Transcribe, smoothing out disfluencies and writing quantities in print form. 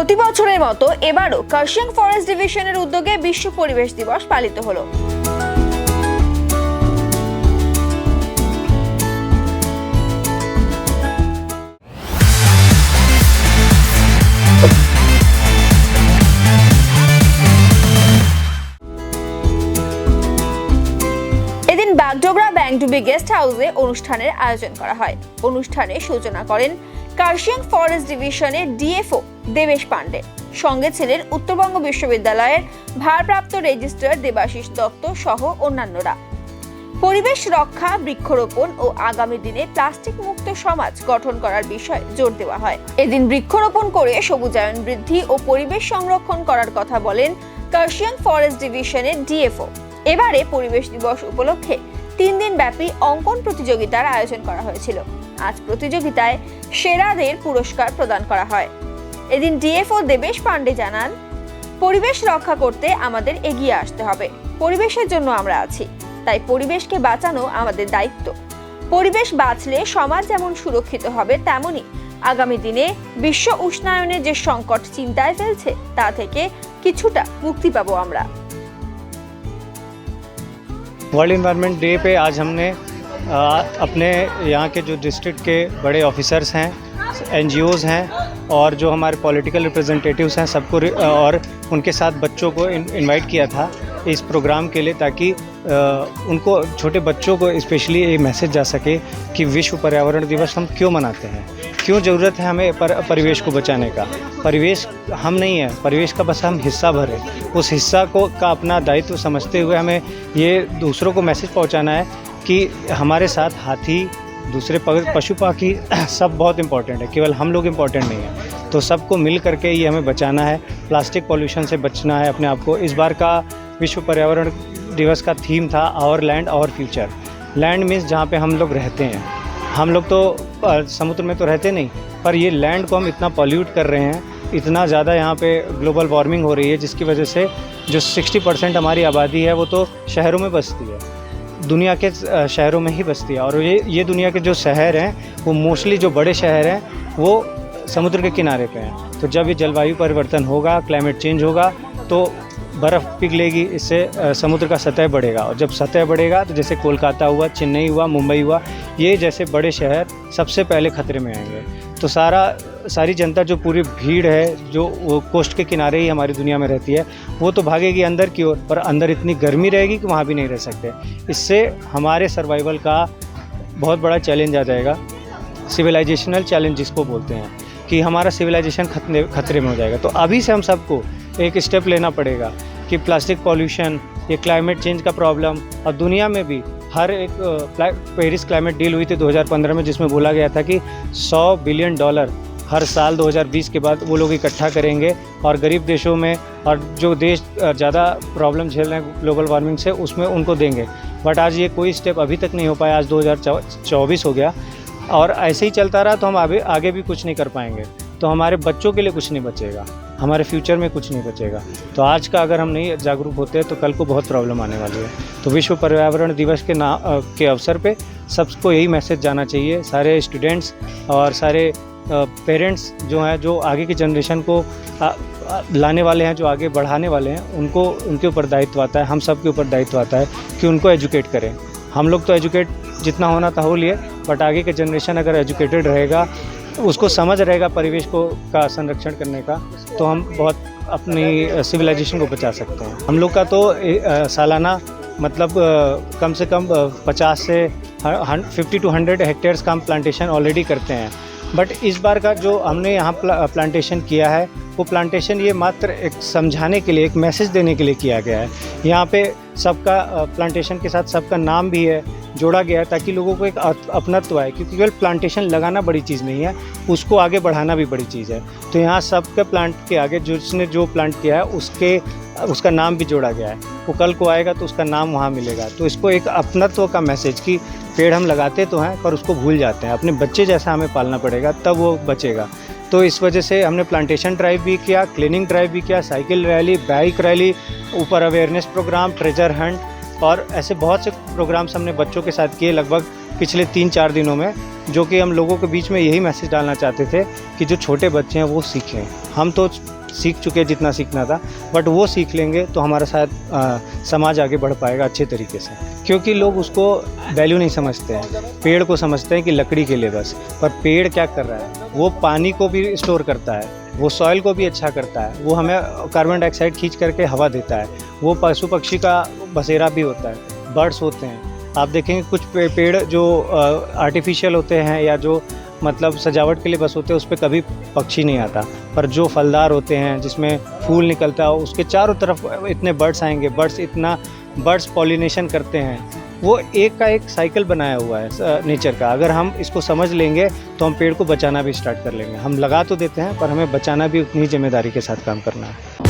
প্রতি বছরের মতো এবারও কার্শিয়াং ফরেস্ট ডিভিশনের উদ্যোগে বিশ্ব পরিবেশ দিবস পালিত হলো। এদিন বাগডোগরা ব্যাংডুবি গেস্ট হাউসে অনুষ্ঠানের আয়োজন করা হয়। অনুষ্ঠানে সূচনা করেন কার্শিয়াং ফরেস্ট ডিভিশনের ডিএফও দেবেশ পান্ডে। সঙ্গে ছিলেন উত্তরবঙ্গ বিশ্ববিদ্যালয়ের ভারপ্রাপ্ত রেজিস্ট্রার দেবাশিস দত্ত সহ অন্যান্যরা। পরিবেশ রক্ষা, বৃক্ষরোপণ ও আগামী দিনে প্লাস্টিক মুক্ত সমাজ গঠন করার বিষয়ে জোর দেওয়া হয়। এদিন বৃক্ষরোপণ করে সবুজায়ন বৃদ্ধি ও পরিবেশ সংরক্ষণ করার কথা বলেন কার্শিয়াং ফরেস্ট ডিভিশনের ডিএফও। এবারে পরিবেশ দিবস উপলক্ষে 3 দিন ব্যাপী অঙ্কন প্রতিযোগিতার আয়োজন করা হয়েছিল। আজ প্রতিযোগিতায় সেরাদের পুরস্কার প্রদান করা হয়। এদিন ডিএফও দেবেশ পান্ডে জানান, পরিবেশ রক্ষা করতে আমাদের এগিয়ে আসতে হবে। পরিবেশের জন্য আমরা আছি, তাই পরিবেশকে বাঁচানো আমাদের দায়িত্ব। পরিবেশ বাঁচলে সমাজ যেমন সুরক্ষিত হবে, তেমনি আগামী দিনে বিশ্ব উষ্ণায়নের যে সংকট চিন্তায় ফেলছে তা থেকে কিছুটা মুক্তি পাবো আমরা। वर्ल्ड इन्वायरमेंट डे पे आज हमने अपने यहाँ के जो डिस्ट्रिक्ट के बड़े ऑफिसर्स हैं, एनजीओज़ हैं और जो हमारे पॉलिटिकल रिप्रेजेंटेटिव्स हैं सबको और उनके साथ बच्चों को इनवाइट किया था इस प्रोग्राम के लिए, ताकि उनको, छोटे बच्चों को स्पेशली ये मैसेज जा सके कि विश्व पर्यावरण दिवस हम क्यों मनाते हैं, क्यों ज़रूरत है हमें परिवेश को बचाने का। परिवेश हम नहीं है, परिवेश का बस हम हिस्सा भर है। उस हिस्सा का अपना दायित्व समझते हुए हमें ये दूसरों को मैसेज पहुंचाना है कि हमारे साथ हाथी, दूसरे पशु पक्षी सब बहुत इम्पोर्टेंट है, केवल हम लोग इम्पोर्टेंट नहीं है। तो सबको मिल करके ये हमें बचाना है, प्लास्टिक पॉल्यूशन से बचना है अपने आप को। इस बार का विश्व पर्यावरण दिवस का थीम था our land our future. Land means जहाँ पे हम लोग रहते हैं। हम लोग तो समुद्र में तो रहते नहीं, पर ये लैंड को हम इतना पॉल्यूट कर रहे हैं, इतना ज़्यादा यहाँ पे ग्लोबल वार्मिंग हो रही है, जिसकी वजह से जो 60% हमारी आबादी है वो तो शहरों में बसती है, दुनिया के शहरों में ही बसती है। और ये दुनिया के जो शहर हैं वो मोस्टली जो बड़े शहर हैं वो समुद्र के किनारे पे हैं। तो जब ये जलवायु परिवर्तन होगा, क्लाइमेट चेंज होगा, तो बर्फ़ पिघलेगी, इससे समुद्र का सतह बढ़ेगा। और जब सतह बढ़ेगा तो जैसे कोलकाता हुआ, चेन्नई हुआ, मुंबई हुआ, ये जैसे बड़े शहर सबसे पहले खतरे में आएंगे। तो सारी जनता जो पूरी भीड़ है, जो वो कोस्ट के किनारे ही हमारी दुनिया में रहती है, वो तो भागेगी अंदर की ओर, पर अंदर इतनी गर्मी रहेगी कि वहाँ भी नहीं रह सकते। इससे हमारे सर्वाइवल का बहुत बड़ा चैलेंज आ जाएगा, सिविलाइजेशनल चैलेंज जिसको बोलते हैं, कि हमारा सिविलाइजेशन खतरे में हो जाएगा। तो अभी से हम सबको एक स्टेप लेना पड़ेगा कि प्लास्टिक पॉल्यूशन, ये क्लाइमेट चेंज का प्रॉब्लम, और दुनिया में भी हर एक पेरिस क्लाइमेट डील हुई थी 2015 में, जिसमें बोला गया था कि $100 बिलियन हर साल 2020 के बाद वो लोग इकट्ठा करेंगे और गरीब देशों में, और जो देश ज़्यादा प्रॉब्लम झेल रहे हैं ग्लोबल वार्मिंग से, उसमें उनको देंगे। बट आज ये कोई स्टेप अभी तक नहीं हो पाया। आज 2024 हो गया और ऐसे ही चलता रहा तो हम आगे भी कुछ नहीं कर पाएंगे। तो हमारे बच्चों के लिए कुछ नहीं बचेगा, हमारे फ्यूचर में कुछ नहीं बचेगा। तो आज का अगर हम नहीं जागरूक होते हैं तो कल को बहुत प्रॉब्लम आने वाली है। तो विश्व पर्यावरण दिवस के अवसर पे सबको यही मैसेज जाना चाहिए, सारे स्टूडेंट्स और सारे पेरेंट्स जो हैं, जो आगे की जनरेशन को लाने वाले हैं, जो आगे बढ़ाने वाले हैं, उनके ऊपर दायित्व आता है, हम सब के ऊपर दायित्व आता है कि उनको एजुकेट करें। हम लोग तो एजुकेट जितना होना था हो लिए, बट आगे के जनरेशन अगर एजुकेटेड रहेगा, उसको समझ रहेगा परिवेश का संरक्षण करने का, तो हम बहुत अपनी सिविलाइजेशन को बचा सकते हैं। हम लोग का तो सालाना मतलब कम से कम 50 से 50 to 100 हेक्टेयर्स का हम प्लांटेशन ऑलरेडी करते हैं। बट इस बार का जो हमने यहाँ प्लांटेशन किया है, वो प्लांटेशन ये मात्र एक समझाने के लिए, एक मैसेज देने के लिए किया गया है। यहाँ पे सबका प्लांटेशन के साथ सबका नाम भी है, जोड़ा गया है, ताकि लोगों को एक अपनत्व आए, क्योंकि केवल प्लांटेशन लगाना बड़ी चीज़ नहीं है, उसको आगे बढ़ाना भी बड़ी चीज़ है। तो यहाँ सबके प्लांट के आगे जिसने जो प्लांट किया है उसका नाम भी जोड़ा गया है। वो कल को आएगा तो उसका नाम वहाँ मिलेगा। तो इसको एक अपनत्व का मैसेज, कि पेड़ हम लगाते तो हैं पर उसको भूल जाते हैं, अपने बच्चे जैसा हमें पालना पड़ेगा, तब वो बचेगा। तो इस वजह से हमने प्लांटेशन ड्राइव भी किया, क्लीनिंग ड्राइव भी किया, साइकिल रैली, बाइक रैली, ऊपर अवेयरनेस प्रोग्राम, ट्रेजर हंट, और ऐसे बहुत से प्रोग्राम्स हमने बच्चों के साथ किए लगभग पिछले 3-4 दिनों में। जो कि हम लोगों के बीच में यही मैसेज डालना चाहते थे कि जो छोटे बच्चे हैं वो सीखें। हम तो सीख चुके हैं जितना सीखना था, बट वो सीख लेंगे तो हमारा शायद समाज आगे बढ़ पाएगा अच्छे तरीके से, क्योंकि लोग उसको वैल्यू नहीं समझते हैं। पेड़ को समझते हैं कि लकड़ी के लिए बस, पर पेड़ क्या कर रहा है, वो पानी को भी स्टोर करता है, वो सॉइल को भी अच्छा करता है, वो हमें कार्बन डाइऑक्साइड खींच करके हवा देता है, वो पशु पक्षी का बसेरा भी होता है, बर्ड्स होते हैं। आप देखेंगे कुछ पेड़ जो आर्टिफिशियल होते हैं या जो मतलब सजावट के लिए बस होते हैं, उस पर कभी पक्षी नहीं आता, पर जो फलदार होते हैं जिसमें फूल निकलता है उसके चारों तरफ इतने बर्ड्स आएंगे, बर्ड्स पॉलिनेशन करते हैं। वो एक का एक साइकिल बनाया हुआ है नेचर का। अगर हम इसको समझ लेंगे तो हम पेड़ को बचाना भी स्टार्ट कर लेंगे। हम लगा तो देते हैं पर हमें बचाना भी उतनी जिम्मेदारी के साथ काम करना है।